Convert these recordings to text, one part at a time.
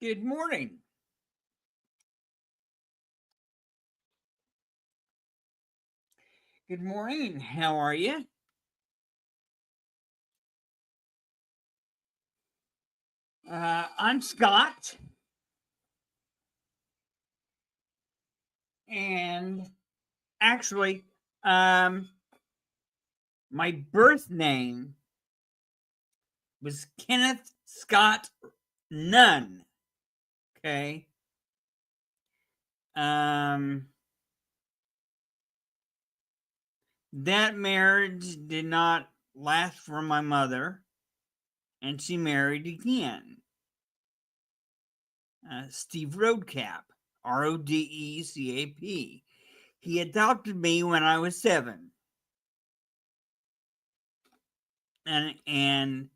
Good morning. Good morning. How are you? I'm Scott, and actually, um, my birth name was Kenneth Scott Nunn. Okay. Um, that marriage did not last for my mother, and she married again. Steve Roadcap, Rodecap. He adopted me when I was 7, and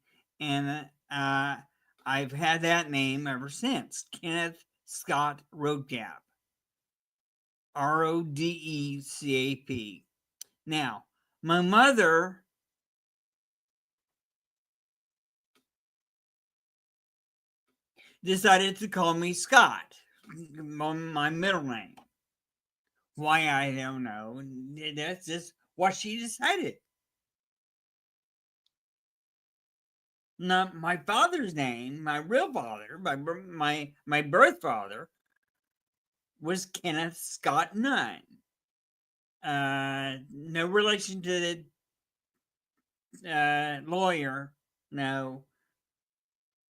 I've had that name ever since. Kenneth Scott Roadcap, Rodecap. Now, my mother decided to call me Scott, my middle name. Why, I don't know. That's just what she decided. Now, my father's name, my real father, my birth father, was Kenneth Scott Nunn. No relation to the lawyer. No.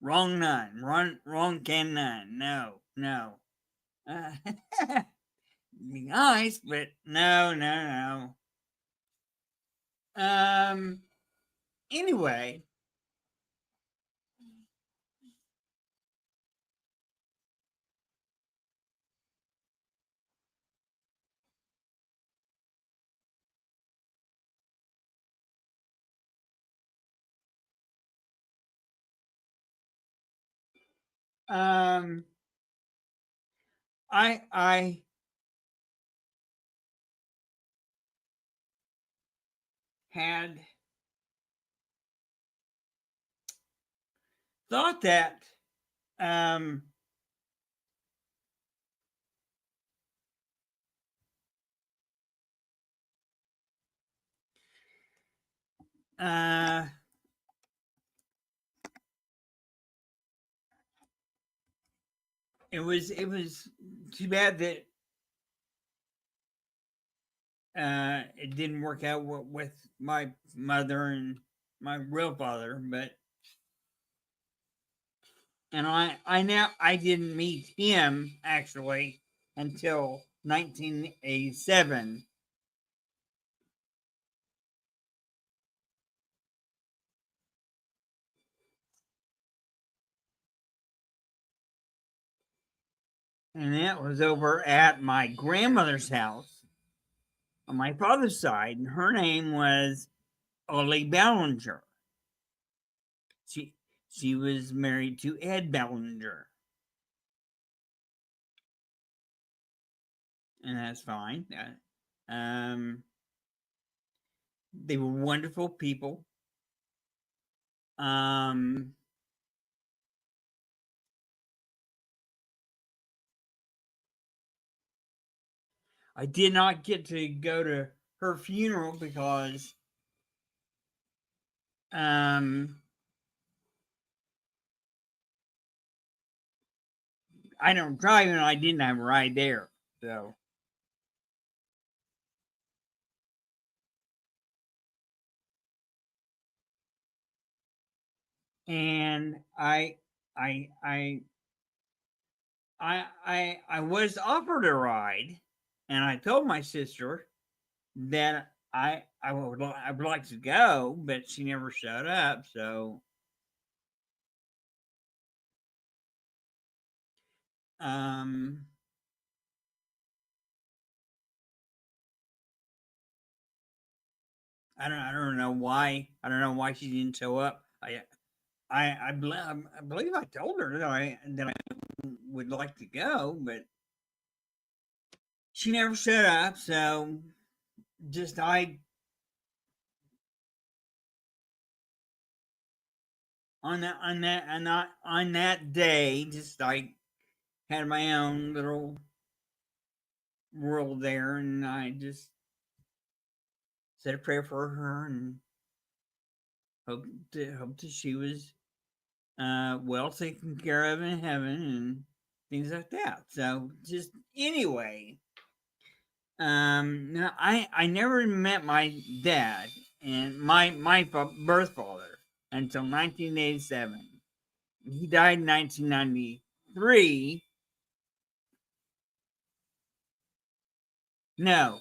Wrong Nunn. Wrong Ken Nunn. No, no. Uh, be nice, but no, no, no. Anyway, um, I had thought that um uh it was too bad that it didn't work out with my mother and my real father, but and I didn't meet him actually until 1987. And that was over at my grandmother's house on my father's side, and her name was Ollie Ballinger. She she was married to Ed Ballinger, and that's fine. They were wonderful people. Um, I did not get to go to her funeral because um, I don't drive and I didn't have a ride there. So, and I, I, I was offered a ride, and I told my sister that I would like to go, but she never showed up. So, um, I don't know why. I don't know why she didn't show up. I believe I told her that I would like to go, but she never showed up. So just I on that day, just I had my own little world there, and I just said a prayer for her and hoped that she was well taken care of in heaven and things like that. So just anyway, no, I never met my dad and my birth father until 1987. He died in 1993. No,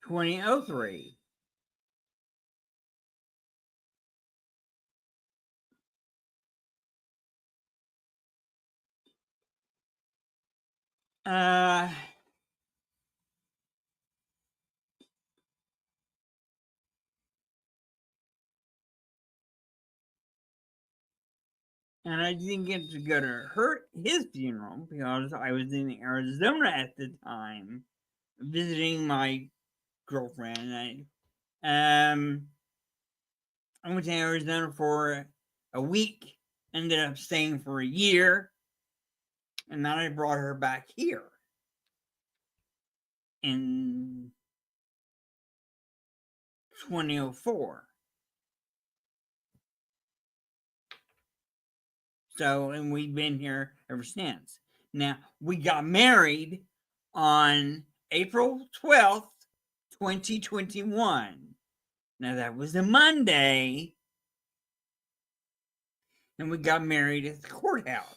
2003. Uh, and I didn't get to go to his funeral because I was in Arizona at the time visiting my girlfriend. And I went to Arizona for a week, ended up staying for a year, and then I brought her back here in 2004. So, and we've been here ever since. Now, we got married on April 12th, 2021. Now, that was a Monday, and we got married at the courthouse.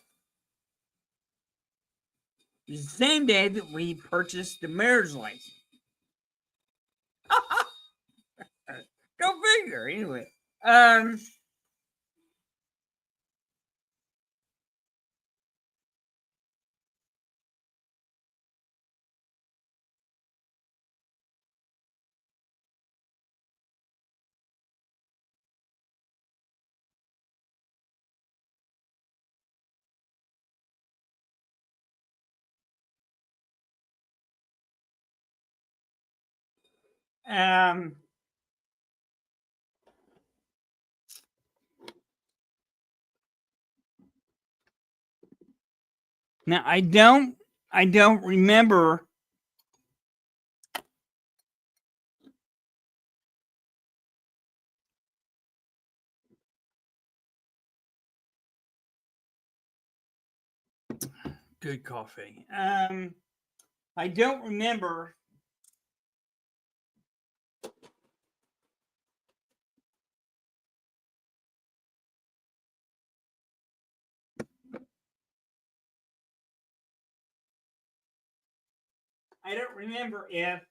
It was the same day that we purchased the marriage license. Go figure. Anyway, um, um, now I don't remember. Good coffee. I don't remember. I don't remember if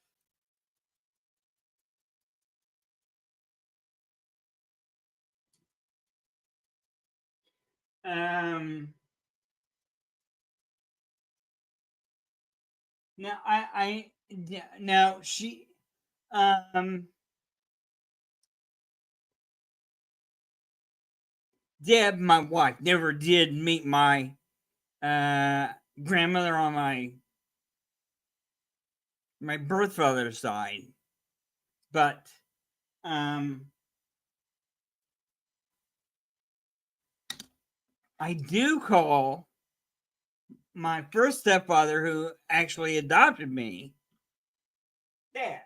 um. Now yeah, now she um Deb, my wife, never did meet my uh grandmother on my birth father's side, but um I do call my first stepfather, who actually adopted me, Dad.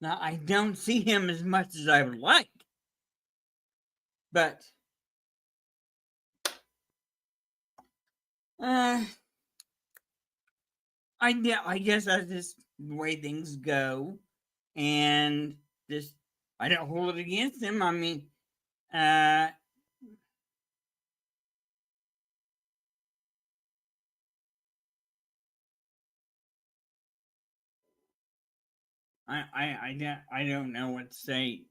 Now I don't see him as much as I would like, but uh, I guess that's just the way things go, and just I don't hold it against him. I mean, uh, I don't know what to say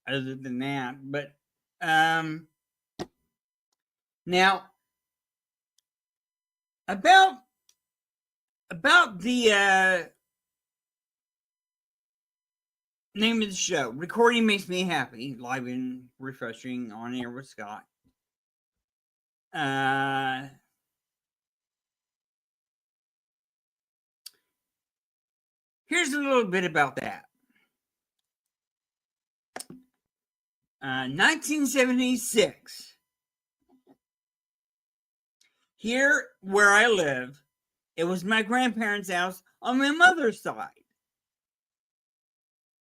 other than that. But um, now about the name of the show, recording makes me happy, live and refreshing on air with Scott. Uh, Here's a little bit about that. 1976. Here where I live, it was my grandparents' house on my mother's side.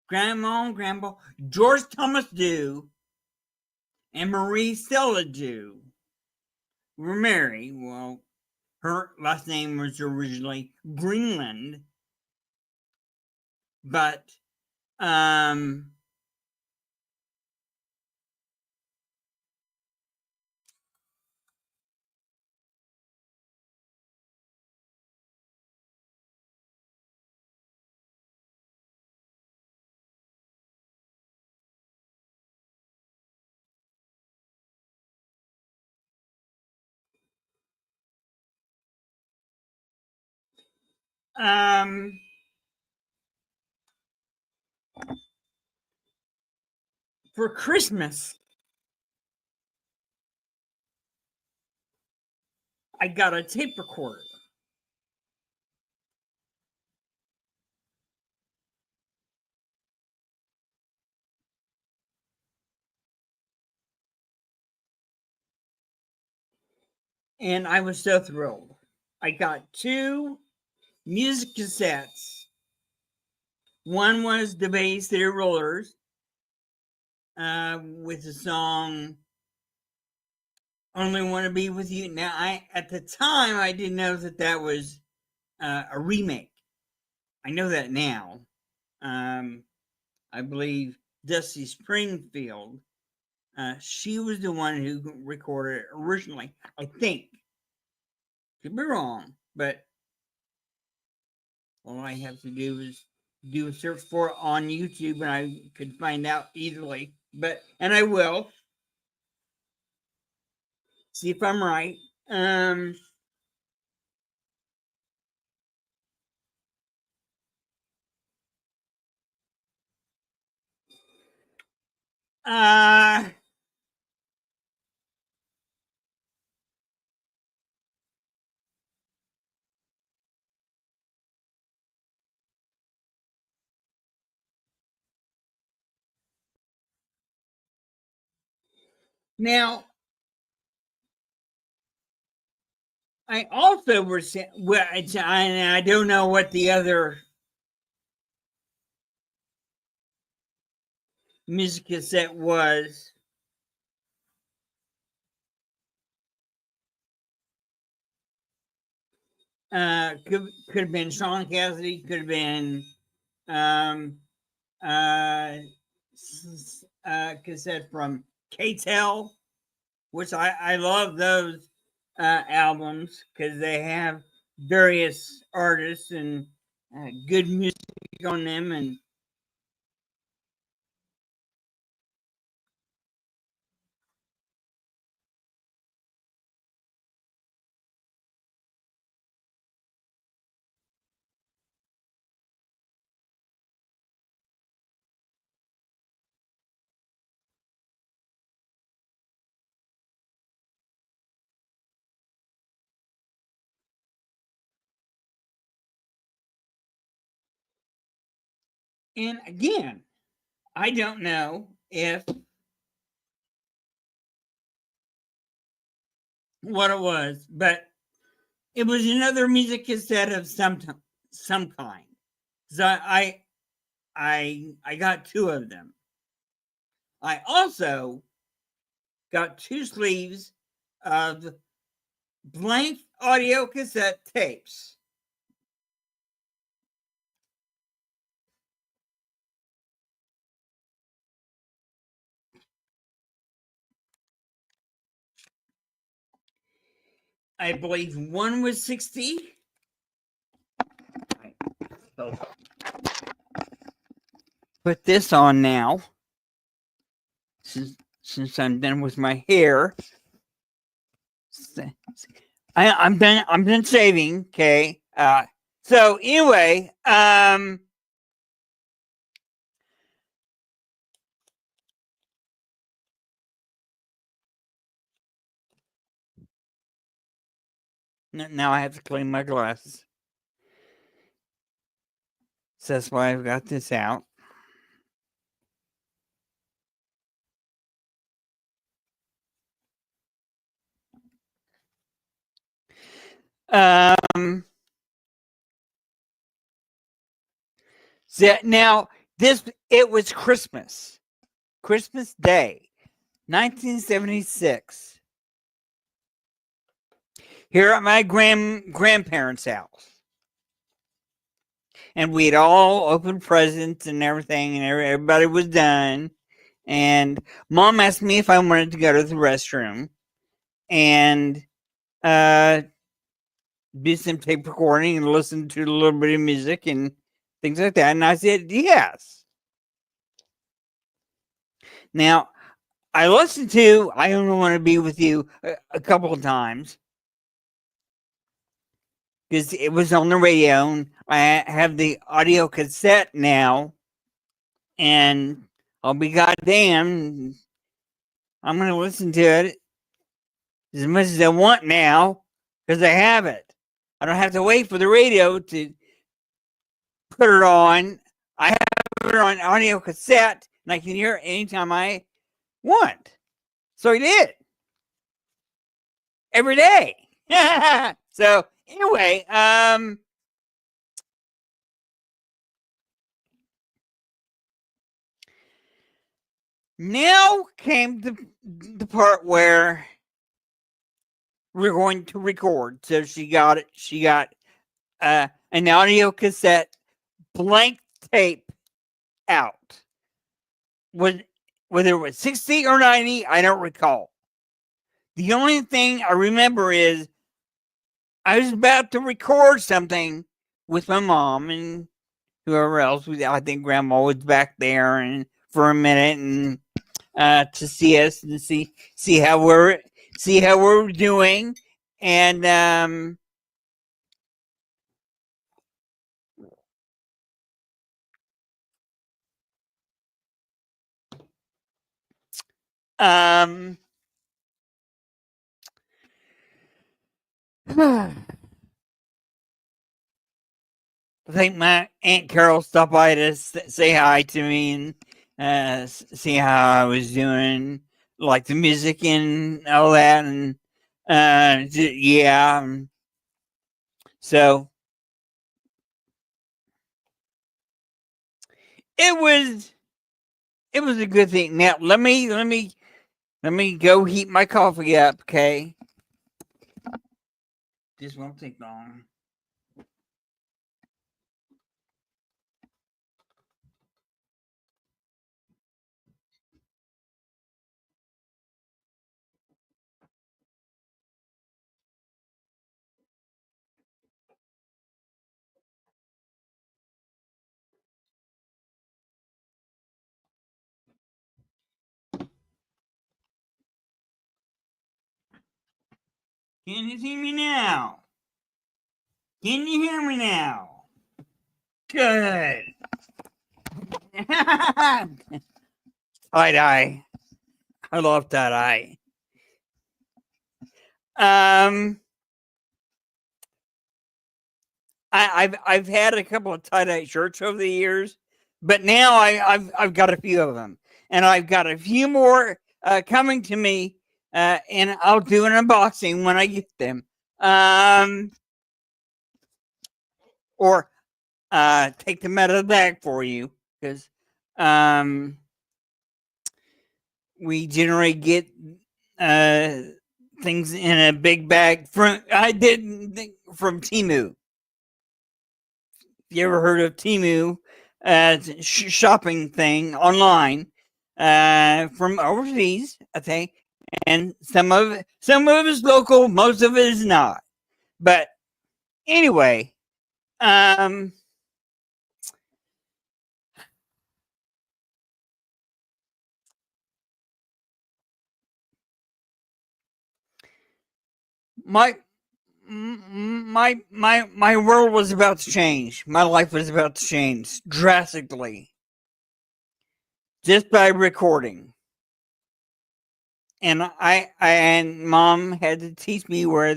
Grandma and Grandpa, George Thomas Dew, and Marie Stella Dew were married. Well, her last name was originally Greenland, but for Christmas, I got a tape recorder. And I was so thrilled. I got 2 music cassettes. One was the Bay City Rollers with the song Only Want to Be With You. Now, at the time, I didn't know that was a remake. I know that now. I believe Dusty Springfield, she was the one who recorded it originally, I think. Could be wrong, but all I have to do is do a search for it on YouTube and I could find out easily. And I will. See if I'm right. Uh Now, I also was, well, I don't know what the other music cassette was. Could have been Sean Cassidy, could have been um, cassette from K-Tel, which I love those albums because they have various artists and good music on them. And again, I don't know if what it was, but it was another music cassette of some kind. So I got 2 of them. I also got 2 sleeves of blank audio cassette tapes. I believe one was 60. So put this on now since I'm done with my hair. I'm done shaving. Okay. So anyway, now I have to clean my glasses. So that's why I've got this out. So now it was Christmas Day, 1976. Here at my grandparents' house. And we'd all opened presents and everything, and everybody was done. And Mom asked me if I wanted to go to the restroom and do some tape recording and listen to a little bit of music and things like that. And I said, yes. Now, I listened to I Only Want to Be With You a couple of times because it was on the radio. And I have the audio cassette now, and I'll be goddamn, I'm going to listen to it as much as I want now because I have it. I don't have to wait for the radio to put it on. I have it on audio cassette, and I can hear it anytime I want. So I did every day. So anyway, now came the part where we're going to record. So she got it. She got an audio cassette, blank tape out. Whether it was 60 or 90, I don't recall. The only thing I remember is I was about to record something with my mom and whoever else. I think Grandma was back there and for a minute and to see us and see how we're doing. And I think my Aunt Carol stopped by to say hi to me and see how I was doing, like the music and all that, and yeah. So it was a good thing. Now let me go heat my coffee up, okay? This won't take long. Can you see me now? Can you hear me now? Good. Tie-dye. I love tie-dye. I've had a couple of tie-dye shirts over the years, but now I've got a few of them, and I've got a few more coming to me, and I'll do an unboxing when I get them, or take them out of the bag for you because we generally get things in a big bag from Temu. You ever heard of Temu? Shopping thing online from overseas, I think, and some of it is local, most of it is not. But anyway, my world was about to change. My life was about to change drastically just by recording. And I and Mom had to teach me where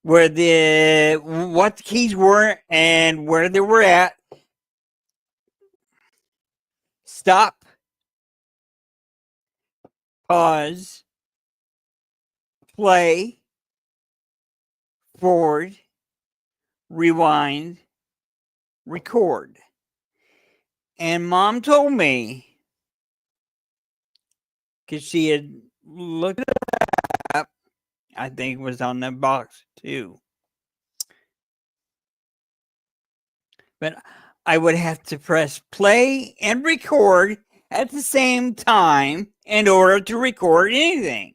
what the keys were and where they were at. Stop, pause, play, forward, rewind, record. And Mom told me, because she had looked it up, I think it was on the box too. But I would have to press play and record at the same time in order to record anything.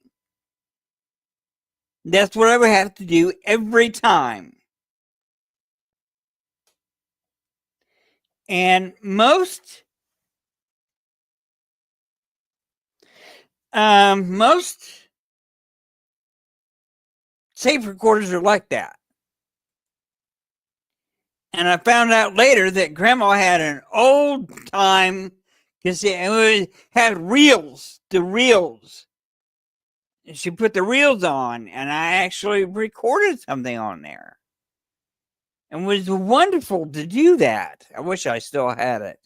That's what I would have to do every time. And most tape recorders are like that. And I found out later that Grandma had an old time because it had reels, the reels. She put the reels on, and I actually recorded something on there. And it was wonderful to do that. I wish I still had it.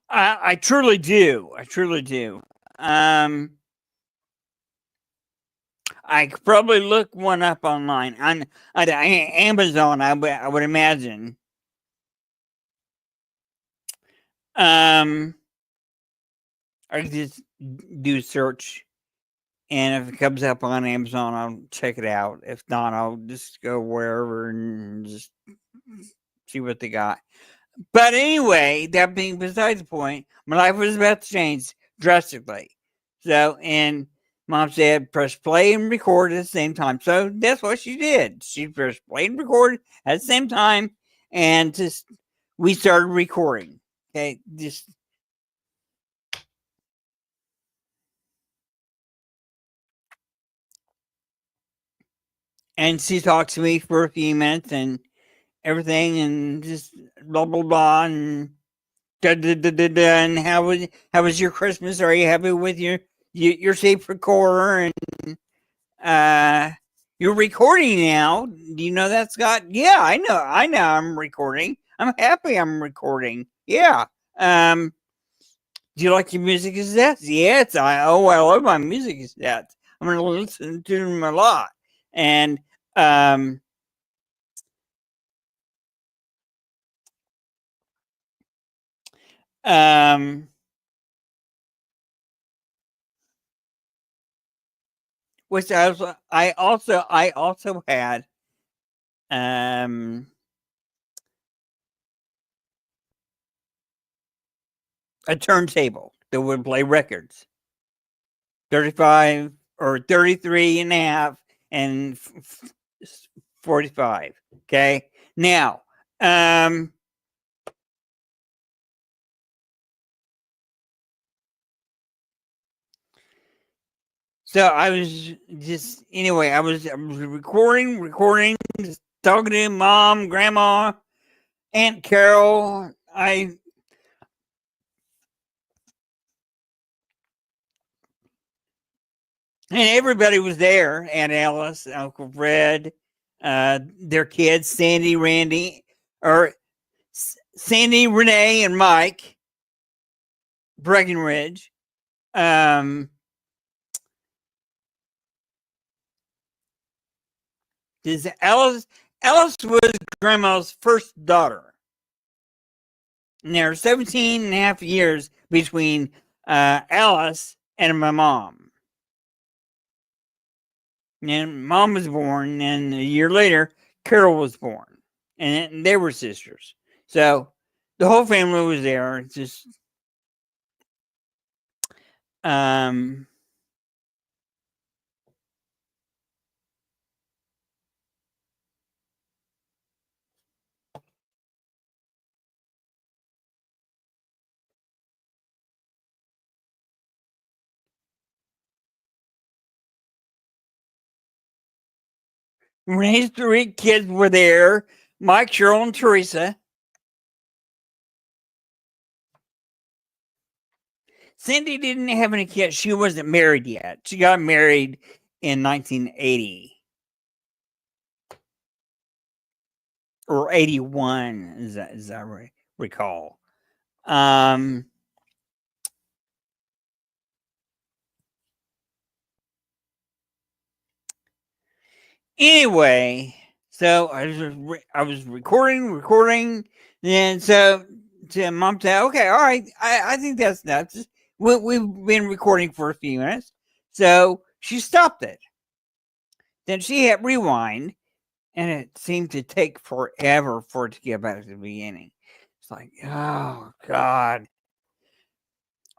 I truly do. I truly do. I could probably look one up online on Amazon. I would imagine. I just do search, and if it comes up on Amazon, I'll check it out. If not, I'll just go wherever and just see what they got. But anyway, that being besides the point, my life was about to change drastically. So, and Mom said, press play and record at the same time. So that's what she did. She pressed play and record at the same time, and just we started recording. Okay, just. And she talked to me for a few minutes and everything, and just blah blah blah, and da da da da da. And how was your Christmas? Are you happy with your tape recorder? And you're recording now. Do you know that, Scott? Yeah, I know. I know. I'm recording. I'm happy. I'm recording. Yeah. Do you like your music cassettes? Yes. I love my music cassettes. I'm gonna listen to them a lot. And um which I also had um a turntable that would play records, 35 or 33 and a half and 45. Okay. Now, so I was just anyway. I was recording, just talking to Mom, Grandma, Aunt Carol. And everybody was there. Aunt Alice, Uncle Fred, their kids, Sandy, Randy, or Sandy, Renee, and Mike Breckenridge. Um, this Alice was Grandma's first daughter. And there are 17 and a half years between Alice and my mom. And Mom was born, and a year later, Carol was born. And they were sisters. So the whole family was there. It's just um Renee's three kids were there: Mike, Cheryl, and Teresa. Cindy didn't have any kids. She wasn't married yet. She got married in 1980 or 81, as I recall. Anyway, so I was recording, and so Mom said, "Okay, all right, I think that's nuts. We've been recording for a few minutes," so she stopped it. Then she hit rewind, and it seemed to take forever for it to get back to the beginning. It's like, oh God,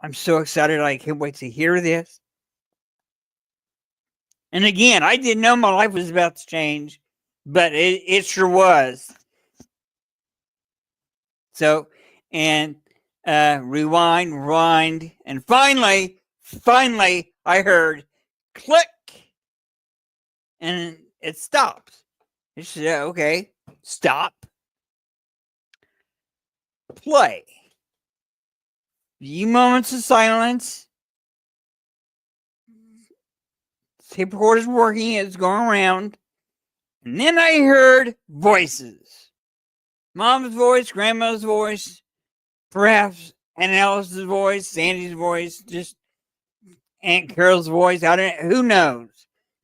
I'm so excited! I can't wait to hear this. And again, I didn't know my life was about to change, but it sure was. So, and rewind, and finally, I heard click, and it stops. It said, okay, stop, play. A few moments of silence. Tape recorder's working, it's going around. And then I heard voices. Mom's voice, grandma's voice, perhaps Aunt Alice's voice, Sandy's voice, just Aunt Carol's voice. I don't. Who knows?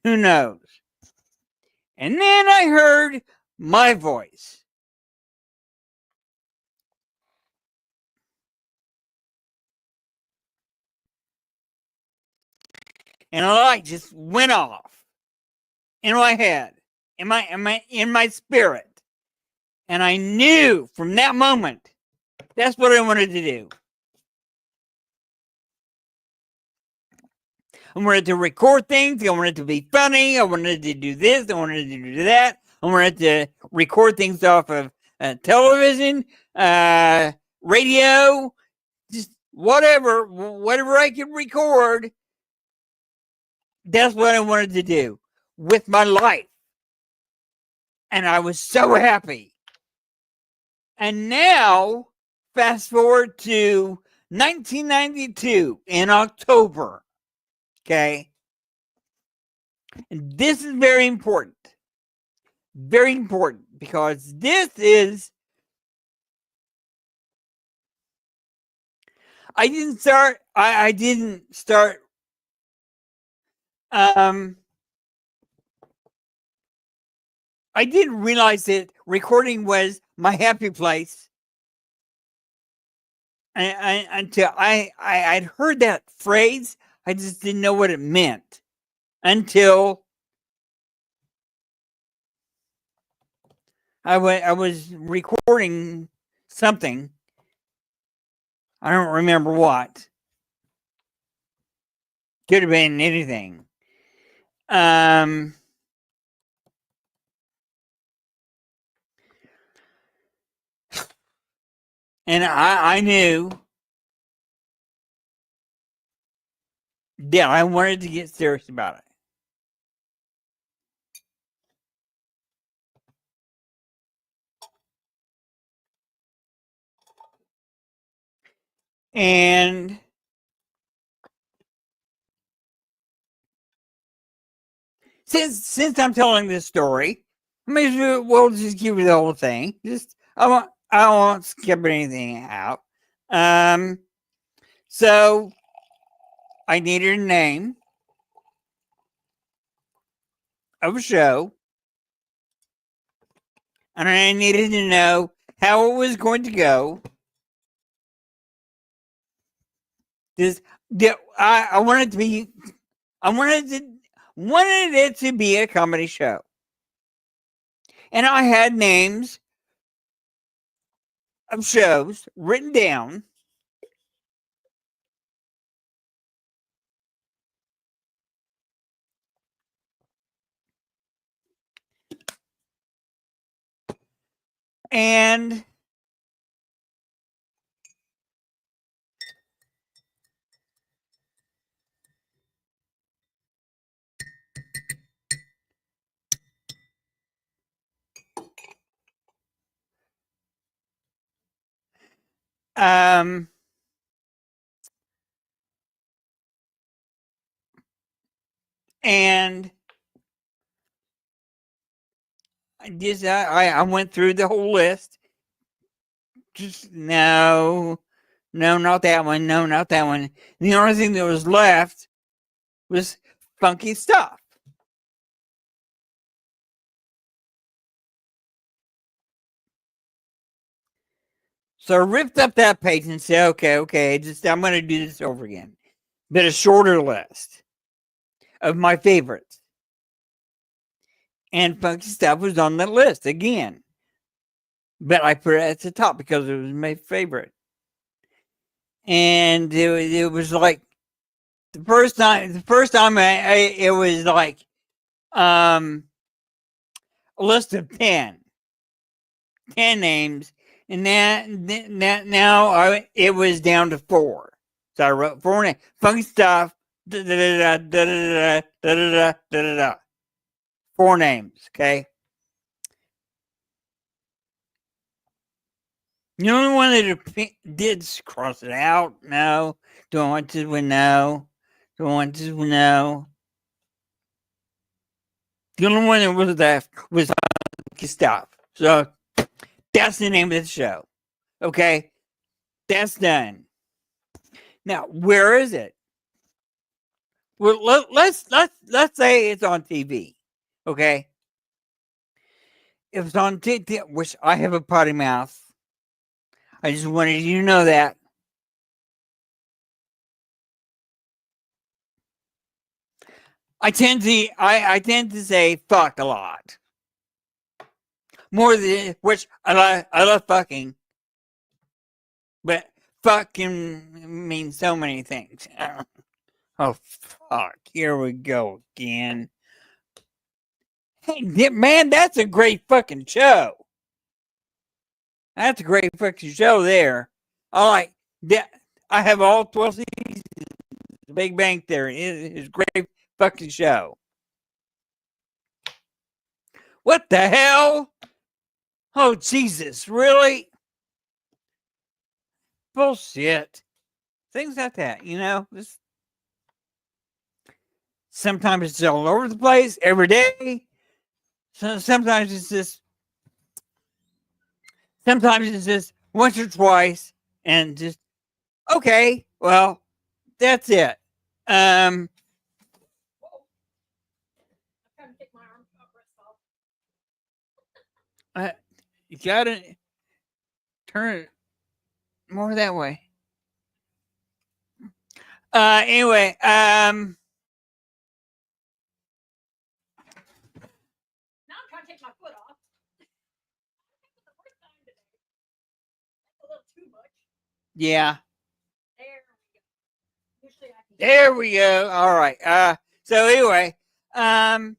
Who knows? And then I heard my voice. And a light just went off in my head, in my spirit. And I knew from that moment that's what I wanted to do. I wanted to record things. I wanted to be funny. I wanted to do this. I wanted to do that. I wanted to record things off of television, radio, just whatever I could record. That's what I wanted to do with my life. And I was so happy. And now, fast forward to 1992 in October. Okay. And this is very important. Very important because this is. I didn't start. I didn't start. I didn't realize that recording was my happy place until I'd heard that phrase. I just didn't know what it meant until I was recording something. I don't remember what. Could have been anything. And I knew that I wanted to get serious about it. And since I'm telling this story, I may as well just give you the whole thing. I won't skip anything out. So I needed a name of a show, and I needed to know how it was going to go. I wanted it to be a comedy show, and I had names of shows written down. And And I went through the whole list. Just no, not that one. No, not that one. The only thing that was left was funky stuff. So I ripped up that page and said, okay, I'm going to do this over again. But a shorter list of my favorites. And funky stuff was on that list again. But I put it at the top because it was my favorite. And it was like the first time it was like a list of 10 names, and now it was down to 4. So I wrote 4 names. Funky stuff. 4 names. Okay. The only one that did cross it out. No. Don't want to win. No. Don't want to win. No. The only one that was left was stuff. So that's the name of the show. Okay. That's done. Now, where is it? Well, let's say it's on TV. Okay. If it's on TV, which I have a potty mouth. I just wanted you to know that. I tend to say fuck a lot. More than which I love fucking. But fucking means so many things. Oh fuck. Here we go again. Hey man, that's a great fucking show. That's a great fucking show there. I like that. I have all 12 seasons. The Big Bang Theory is a great fucking show. What the hell? Oh, Jesus, really? Bullshit. Things like that, Just sometimes it's all over the place every day. Sometimes it's just once or twice and just okay, well, that's it. You gotta turn it more that way. Anyway, now I'm trying to take my foot off. A little too much. Yeah. There we go. All right. So anyway, so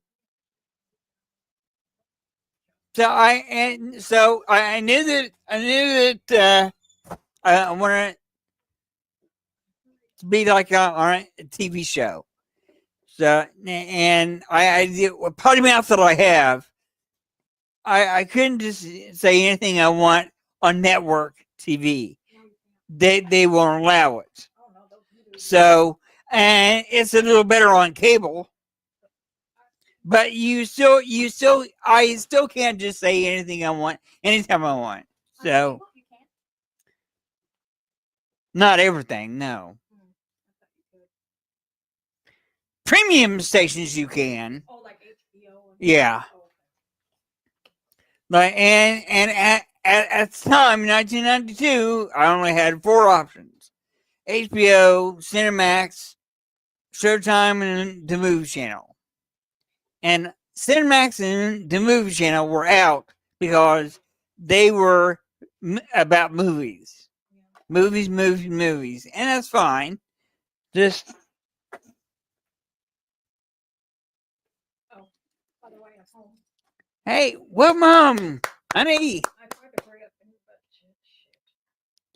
I knew that I wanted to be like on a TV show. So and I did what potty mouth that I have. I couldn't just say anything I want on network TV. They won't allow it. So and it's a little better on cable. But I still can't just say anything I want anytime I want. So not everything, no. Premium stations you can. Oh, like HBO. Yeah. Like and at the time, 1992, I only had 4 options: HBO, Cinemax, Showtime, and the Movie Channel. And Cinemax and the Movie Channel were out because they were about movies. Movies. And that's fine. Just. Oh, by the way, I'm home. Hey, what, Mom? Honey. I tried to hurry up, but shit.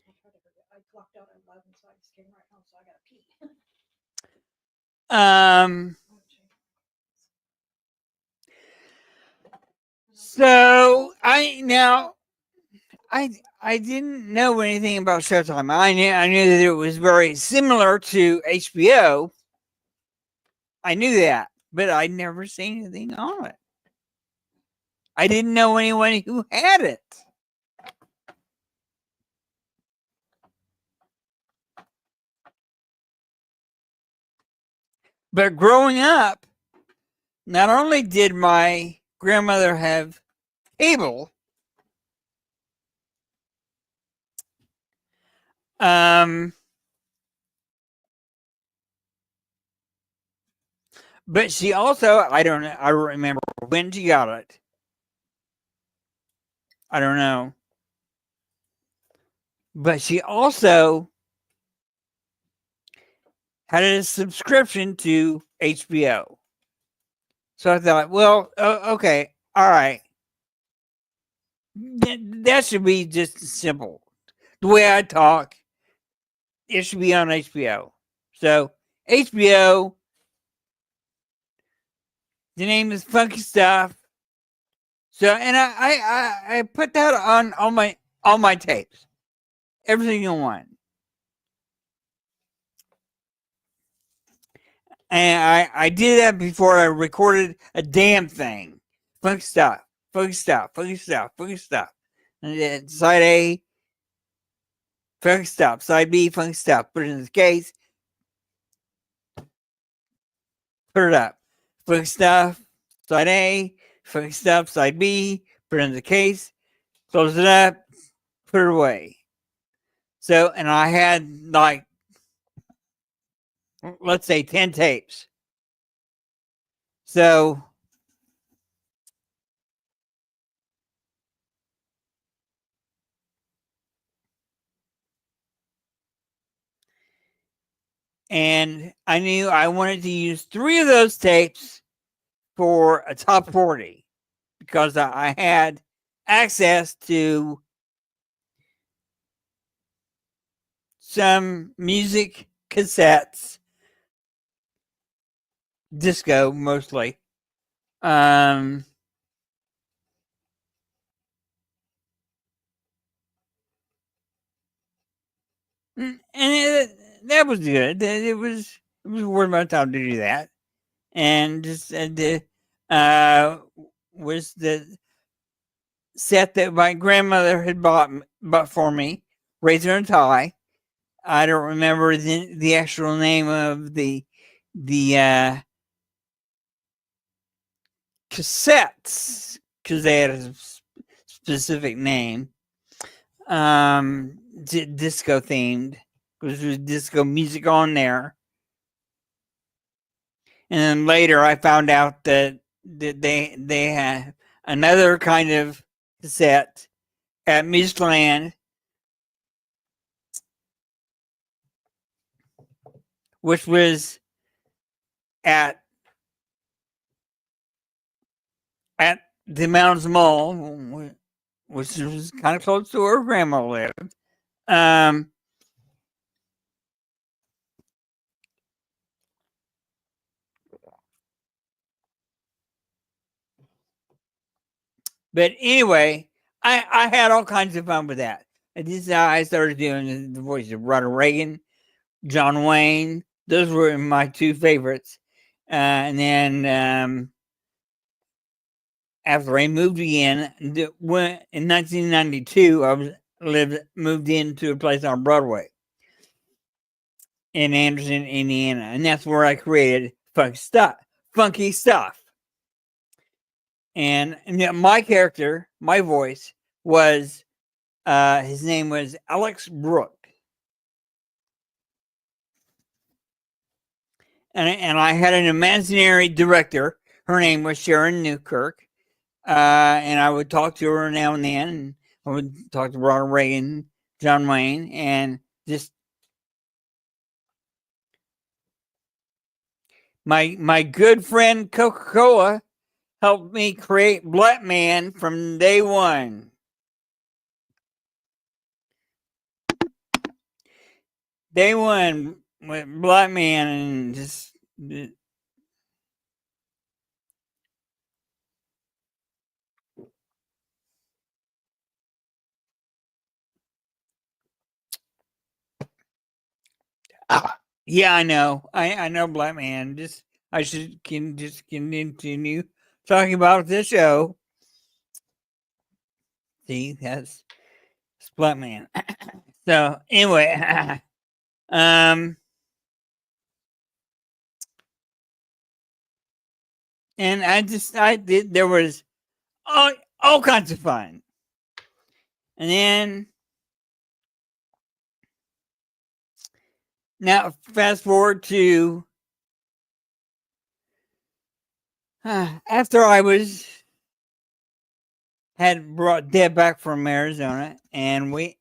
I tried to hurry up. I clocked out at 11, so I just came right home, so I gotta pee. So I didn't know anything about Showtime. I knew that it was very similar to HBO. I knew that, but I'd never seen anything on it. I didn't know anyone who had it. But growing up, not only did my grandmother have cable, but she also, I don't remember when she got it. I don't know. But she also had a subscription to HBO. So I thought, well, okay, all right. That should be just simple. The way I talk, it should be on HBO. So HBO, the name is Funky Stuff. So and I put that on all my tapes, every single one. And I did that before I recorded a damn thing. Funky Stuff, Funky Stuff, Funky Stuff, Funky Stuff. And then side A, Funky Stuff. Side B, Funky Stuff. Put it in the case. Put it up. Funky Stuff. Side A. Funky Stuff. Side B. Put it in the case. Close it up. Put it away. So, and I had like, let's say 10 tapes. So, and I knew I wanted to use 3 of those tapes for a top 40 because I had access to some music cassettes, disco mostly. And that was good. It was worth my time to do that, and just was the set that my grandmother had bought for me, Razor and Tie. I don't remember the actual name of the cassettes because they had a specific name, disco themed, because there was disco music on there. And then later I found out that they had another kind of cassette at Musicland, which was at the Mountains Mall, which was kind of close to where Grandma lived. But anyway, I had all kinds of fun with that. And this is how I started doing the voice of Ronald Reagan, John Wayne. Those were my 2 favorites. And then after I moved again, in 1992, I moved into a place on Broadway in Anderson, Indiana, and that's where I created Funky Stuff. And my character, my voice was, his name was Alex Brooke. And I had an imaginary director. Her name was Sharon Newkirk. And I would talk to her now and then. And I would talk to Ronald Reagan, John Wayne, and just my good friend Coca-Cola helped me create Blatman from day one. Day one with Blatman and just yeah, I know. I know Blatman. Just I can just continue talking about this show. See, that's Blatman. So anyway, and I did. There was all kinds of fun, and then now fast forward to after I had brought Deb back from Arizona, and we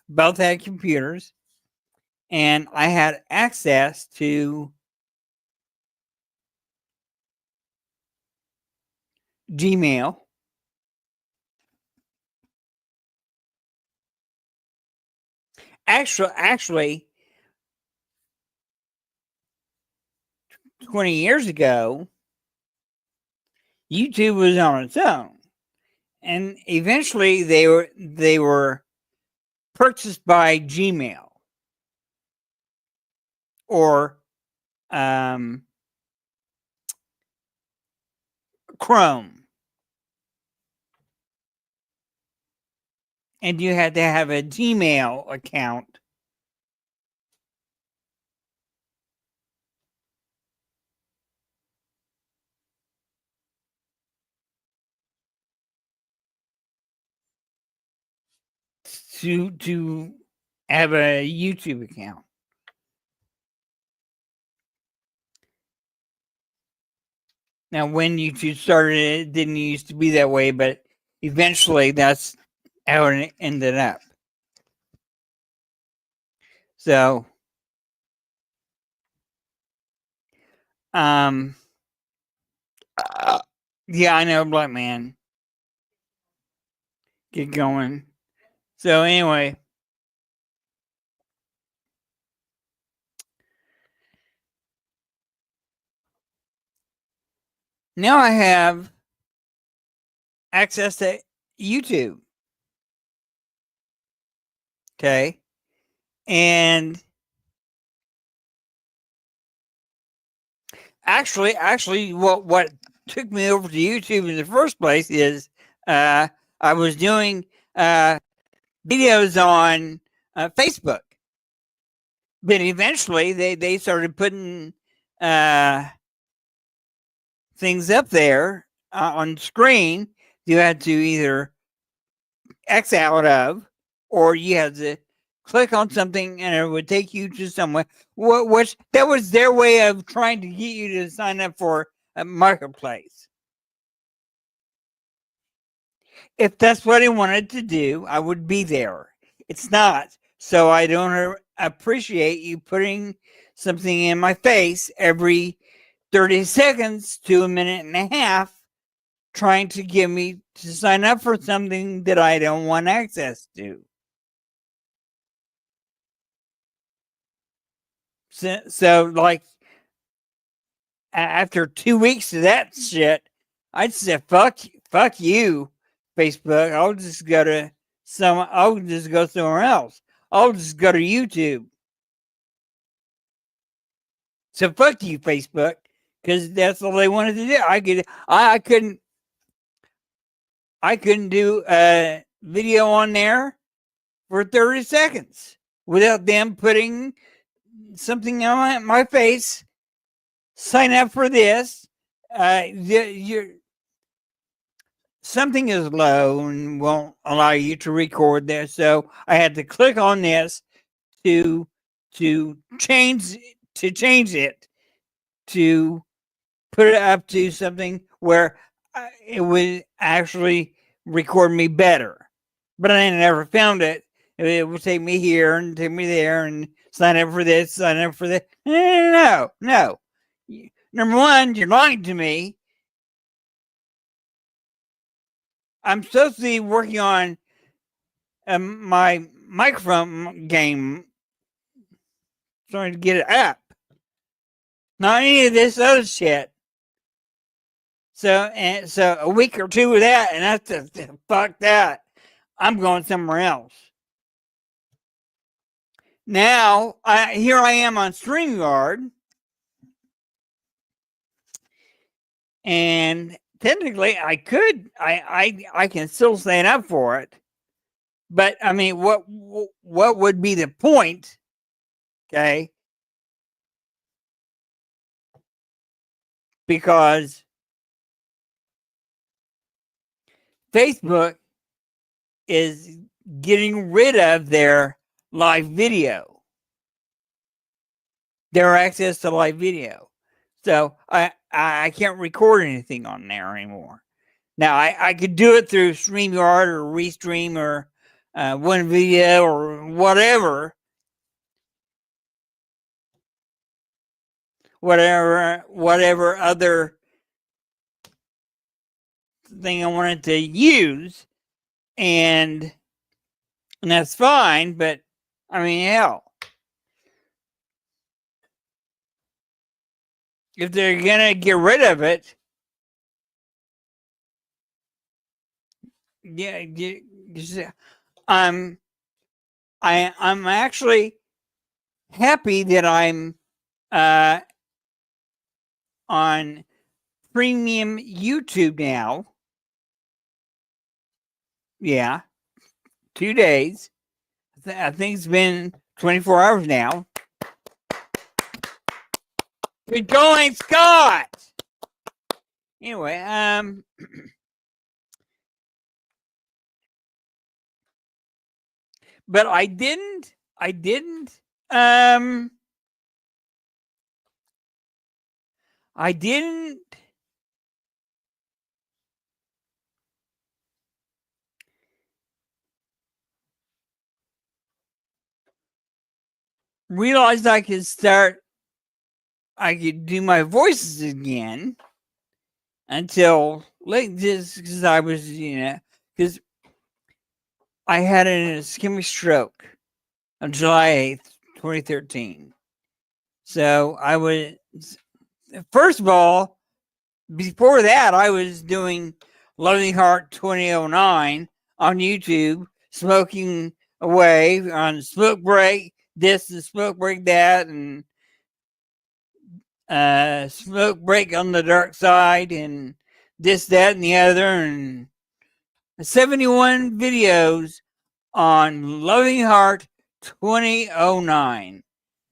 both had computers, and I had access to Gmail. Actually, 20 years ago, YouTube was on its own, and eventually they were purchased by Gmail or Chrome, and you had to have a Gmail account. To have a YouTube account. Now, when YouTube started, it didn't used to be that way, but eventually that's how it ended up. So, yeah, I know, Black Man. Get going. So, anyway, now I have access to YouTube. Okay. And actually, what took me over to YouTube in the first place is I was doing videos on Facebook, but eventually they started putting things up there on screen. You had to either X out of, or you had to click on something and it would take you to somewhere. Which that was their way of trying to get you to sign up for a marketplace. If that's what I wanted to do, I would be there. It's not. So I don't appreciate you putting something in my face every 30 seconds to a minute and a half trying to get me to sign up for something that I don't want access to. So like after 2 weeks of that shit, I just said, fuck you, Facebook. I'll just go somewhere else. I'll just go to YouTube. So fuck you, Facebook, because that's all they wanted to do. I couldn't do a video on there for 30 seconds without them putting something on my face. Sign up for this. Something is low and won't allow you to record there. So I had to click on this to change it to put it up to something where it would actually record me better. But I never found it. It would take me here and take me there and sign up for this, sign up for that. No. Number one, you're lying to me. I'm supposed to be working on my microphone game, trying to get it up. Not any of this other shit. So a week or two of that, and that's fuck that. I'm going somewhere else. Now here I am on StreamYard, And technically, I can still stand up for it. But I mean, what would be the point? Okay, because Facebook is getting rid of their live video, their access to live video. So I can't record anything on there anymore. Now I could do it through StreamYard or Restream or One Video or whatever other thing I wanted to use, and that's fine. But I mean, hell, if they're gonna get rid of it, yeah, I'm I'm actually happy that I'm on premium YouTube now. Yeah, 2 days. I think it's been 24 hours now. Good going, Scott. Anyway, but I didn't um I didn't realize I could do my voices again until late, just because I was, because I had an ischemic stroke on July 8th, 2013. So I was, first of all, before that, I was doing Loving Heart 2009 on YouTube, smoking away on smoke break, this and smoke break that, and smoke break on the dark side, and this, that, and the other, and 71 videos on Loving Heart 2009.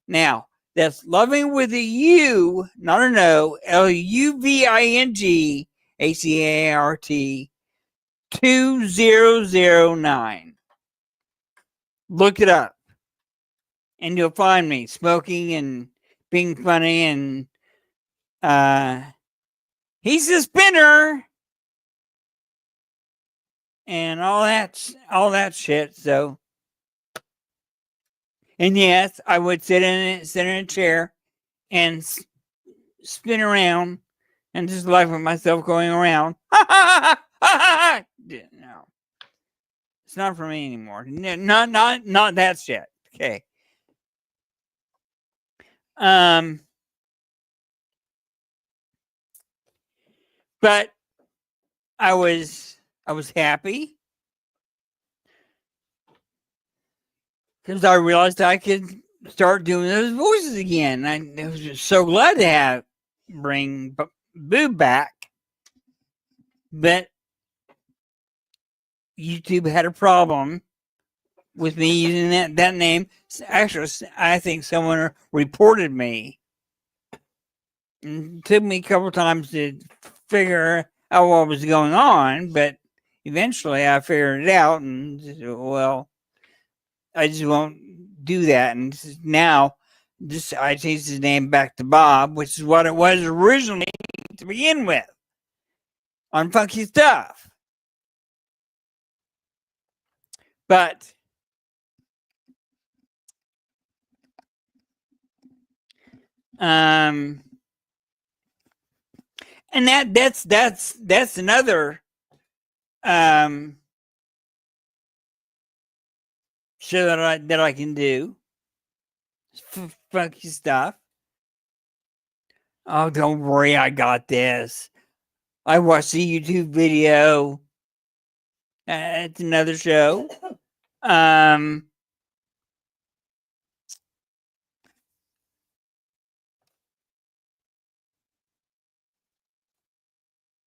Now, that's loving with a U, not an O, LUVING ACART 2009. Look it up and you'll find me smoking and being funny, and he's a spinner and all that shit. So, and yes, I would sit in a chair and spin around and just laugh at myself going around. No, it's not for me anymore. Not that shit. Okay. But I was happy because I realized I could start doing those voices again. I was just so glad to bring Boo back, but YouTube had a problem with me using that name. Actually, I think someone reported me. And it took me a couple times to figure out what was going on, but eventually I figured it out, and well, I just won't do that. And now, I changed his name back to Bob, which is what it was originally to begin with on Funky Stuff. But and that's another show that I can do. Funky Stuff. Oh, don't worry, I got this. I watched the YouTube video. It's another show.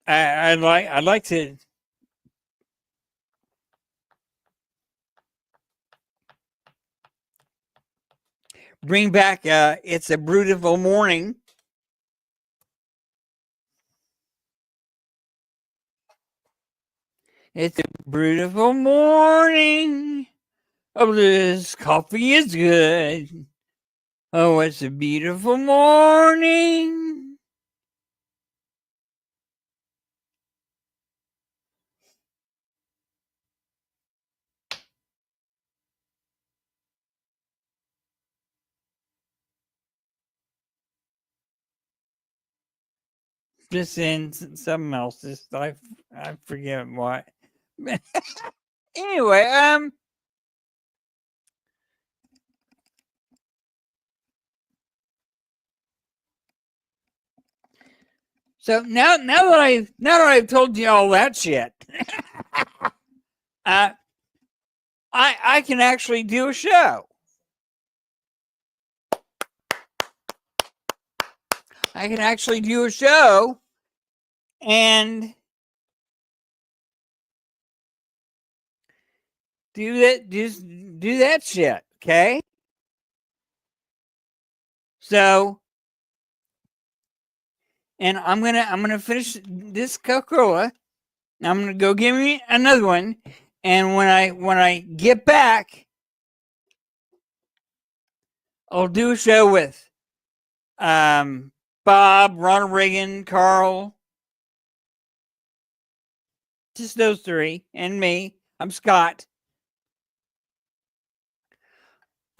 I'd like to bring back It's a Beautiful Morning. It's a beautiful morning. Oh, this coffee is good. Oh, it's a beautiful morning. Just in something else. Just I forget what. Anyway, so now that I've told you all that shit, uh, I can actually do a show. I can actually do a show and do that shit. Okay. So, and I'm gonna finish this Coca-Cola. I'm gonna go give me another one, and when I get back, I'll do a show with Bob, Ronald Reagan, Carl, just those three, and me. I'm Scott.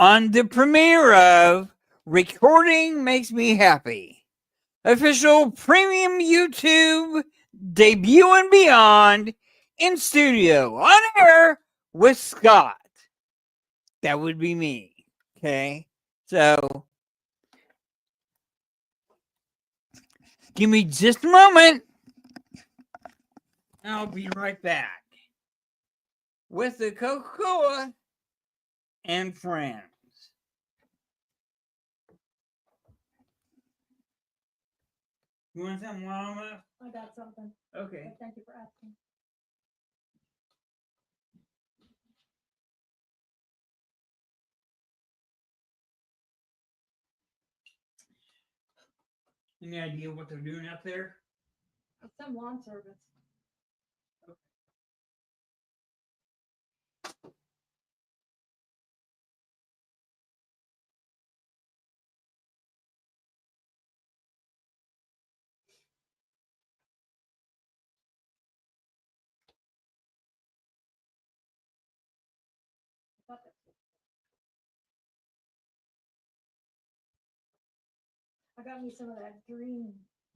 On the premiere of Recording Makes Me Happy, official premium YouTube debut and beyond, in studio, on air with Scott. That would be me. Okay. So give me just a moment. I'll be right back with the Coca-Cola and friends. You want something, Mama? I got something. Okay. But thank you for asking. Any idea what they're doing out there? It's some lawn service. I got me some of that green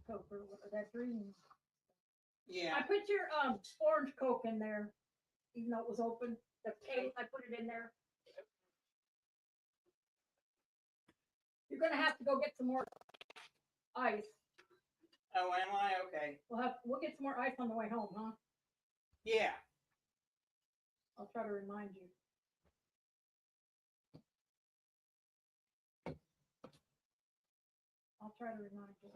Coke or that green. Yeah. I put your orange Coke in there, even though it was open. The case, I put it in there. You're gonna have to go get some more ice. Oh, am I? Okay. We'll get some more ice on the way home, huh? Yeah. I'll try to remind you. I'll try to remind you.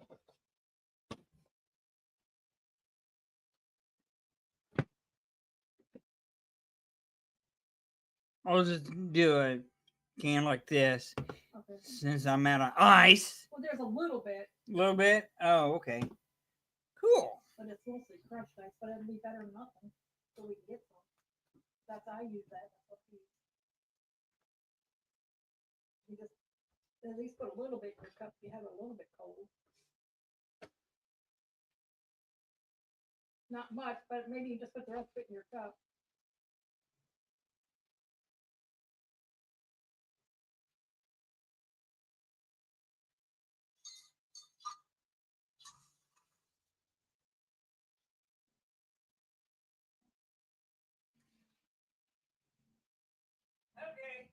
I'll just do a can like this Okay. since I'm out of ice. Well, there's a little bit. A little bit? Oh, okay. Cool. But it's mostly crushed ice, but it'll be better than nothing. So we can get some. That's how I use that. You just at least put a little bit in your cup. You have it a little bit cold. Not much, but maybe you just put the rest of it in your cup. Okay.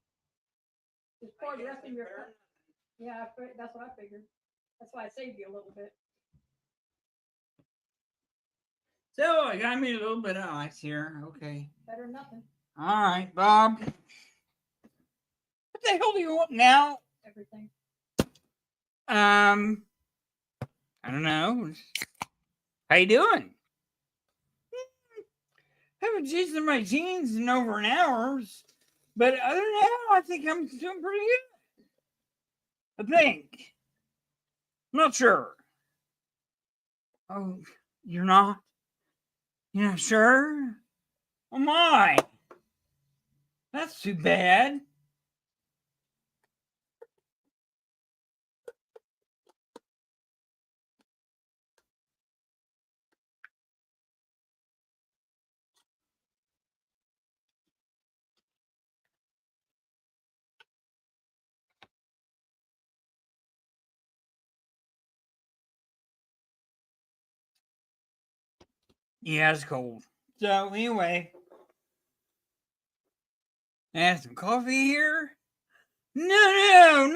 Just pour the rest in your cup. Yeah, that's what I figured. That's why I saved you a little bit. So I got me a little bit of ice here. Okay. Better than nothing. All right, Bob. What the hell do you want now? Everything. I don't know. How you doing? haven't changed in my jeans in over an hour. But other than that, I think I'm doing pretty good. I think. Not sure. Oh, you're not? You're not sure? Oh my. That's too bad. Yeah, it's cold. So anyway, I have some coffee here. No,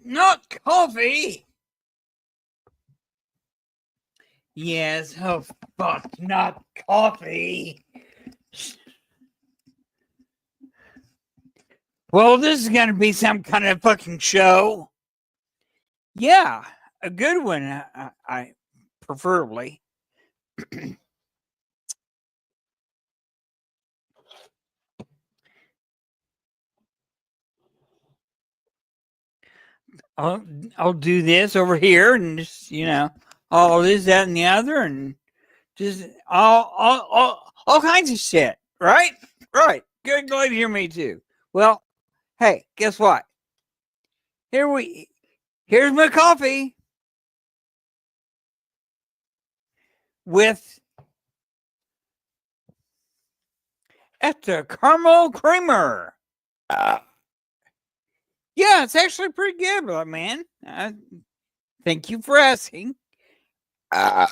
not coffee. Yes, oh fuck, not coffee. Well, this is gonna be some kind of fucking show. Yeah, a good one. I preferably. I'll do this over here and just all this, that, and the other, and just all kinds of shit. Right? Right. Good. Glad to hear me too. Well, hey, guess what? Here's my coffee with extra caramel creamer. Yeah, it's actually pretty good, but man. Thank you for asking. Now,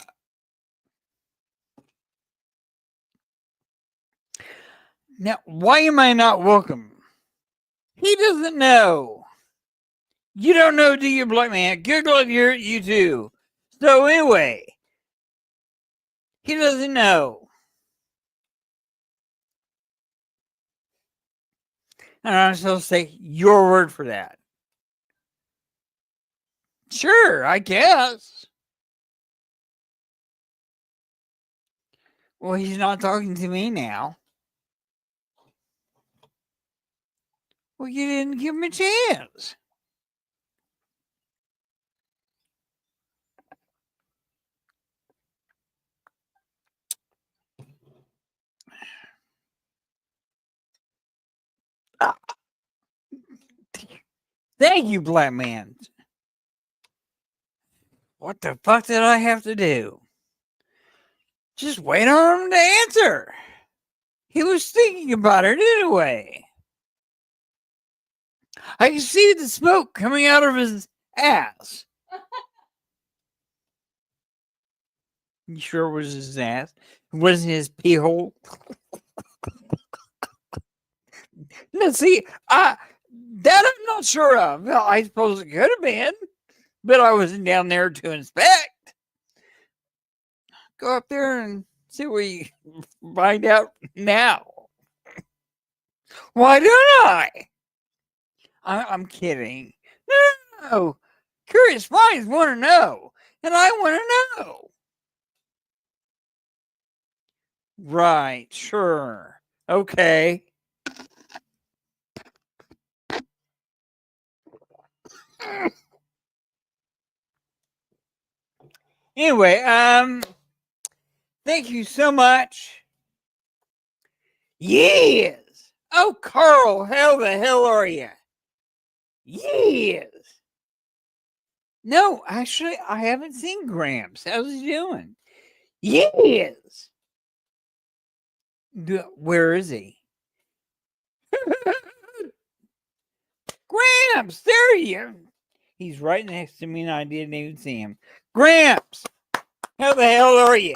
why am I not welcome? He doesn't know. You don't know, do you, black man? Good luck here, you too. So anyway, he doesn't know. And I'm supposed to take your word for that. Sure, I guess. Well, he's not talking to me now. Well, you didn't give him a chance. Thank you, black man. What the fuck did I have to do? Just wait on him to answer. He was thinking about it anyway. I can see the smoke coming out of his ass. You sure it was his ass? It wasn't his pee hole? No, see, that I'm not sure of. Well, I suppose it could have been, but I wasn't down there to inspect. Go up there and see what you find out now. Why don't I? I'm kidding. No. Curious minds want to know, and I want to know. Right, sure. Okay. Anyway, thank you so much. Yes. Oh, Carl, how the hell are you? Yes. No, actually, I haven't seen Gramps. How's he doing? Yes. Where is he? Gramps, there he is. He's right next to me, and I didn't even see him. Gramps, how the hell are you?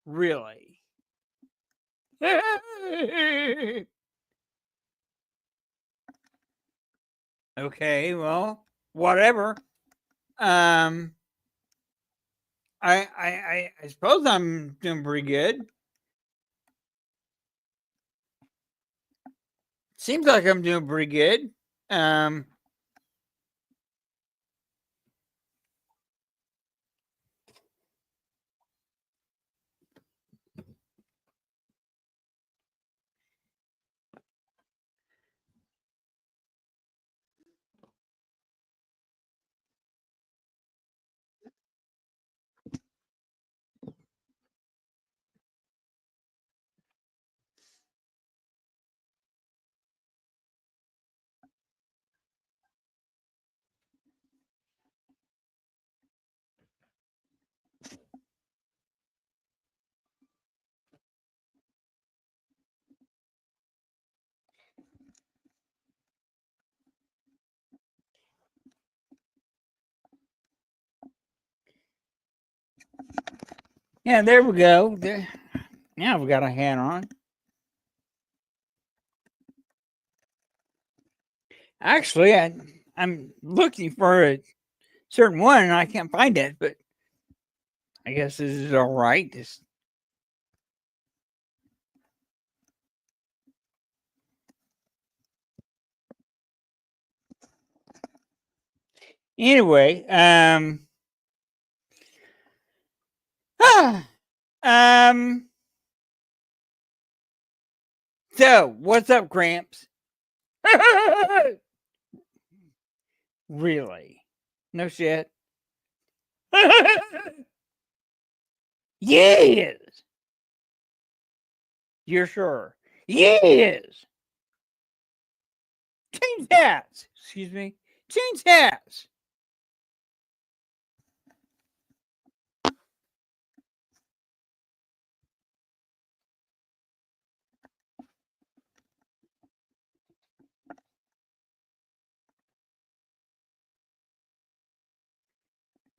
Really? Okay, well, whatever. I suppose I'm doing pretty good. Seems like I'm doing pretty good. Yeah, there we go. There. Now we got a hat on. Actually, I'm looking for a certain one and I can't find it, but I guess this is all right. Anyway, so what's up, Gramps? Really? No shit. Yes. You're sure? Yes. Change hats. Excuse me. Change hats.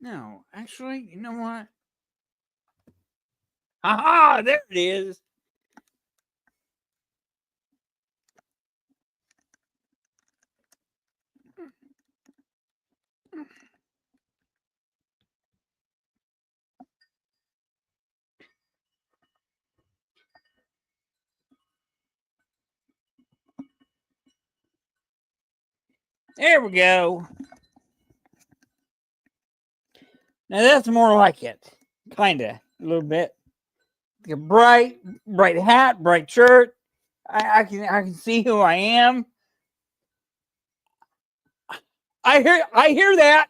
No, actually, you know what? Aha, there it is. There we go. Now that's more like it. Kinda. A little bit. A bright hat, bright shirt. I can see who I am. I hear that.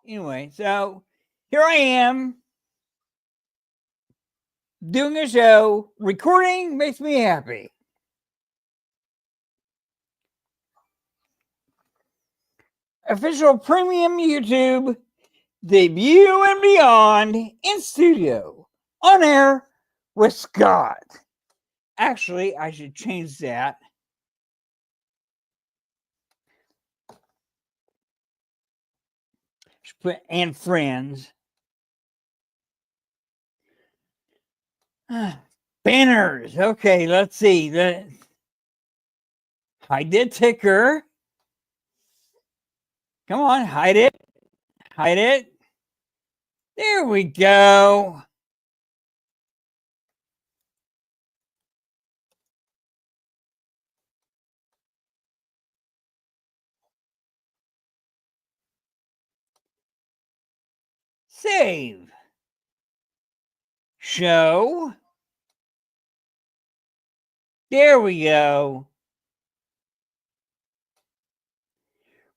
Anyway, so here I am doing a show. Recording makes me happy. Official premium YouTube debut and beyond in studio on air with Scott. Actually, I should change that. Should put and friends. Banners. Okay, let's see. Hide the ticker. Come on, hide it. Hide it. There we go. Save. Show. There we go.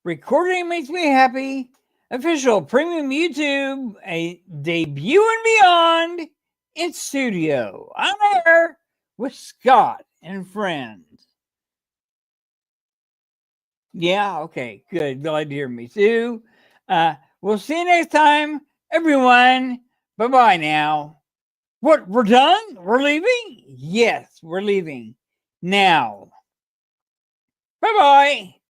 Recording makes me happy. Official premium YouTube, a debut and beyond in studio on air with Scott and friends. Yeah, okay, good. Glad to hear me too. We'll see you next time, everyone. Bye bye now. What? We're done? We're leaving? Yes, we're leaving now. Bye bye.